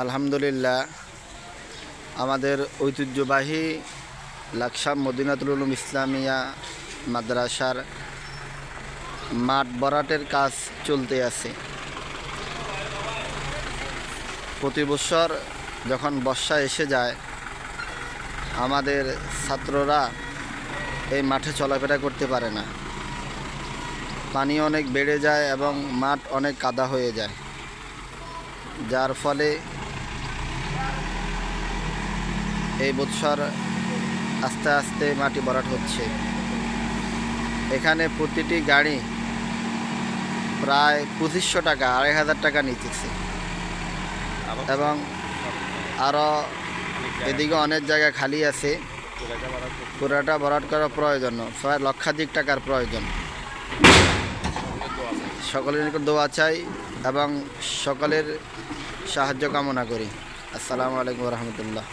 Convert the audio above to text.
আলহামদুলিল্লাহ, আমাদের ঐতিহ্যবাহী লাকসাম মদিনাতুল উলুম ইসলামিয়া মাদ্রাসার মাঠ ভরাটের কাজ চলতে আছে। প্রতি বছর যখন বর্ষা এসে যায়, আমাদের ছাত্ররা এই মাঠে চলাফেরা করতে পারে না। পানি অনেক বেড়ে যায় এবং মাঠ অনেক কাদা হয়ে যায়, যার ফলে এই বছর আস্তে আস্তে মাটি ভরাট হচ্ছে। এখানে প্রতিটি গাড়ি প্রায় 2500 টাকা, 2500 টাকা নিতেছে এবং আরও এদিকে অনেক জায়গা খালি আছে। পুরাটা ভরাট করা প্রয়োজন, প্রায় লক্ষাধিক টাকার প্রয়োজন। সকলের নিকট দোয়া চাই এবং সকলের সাহায্য কামনা করি। আসসালামু আলাইকুম রহমতুল্লাহ।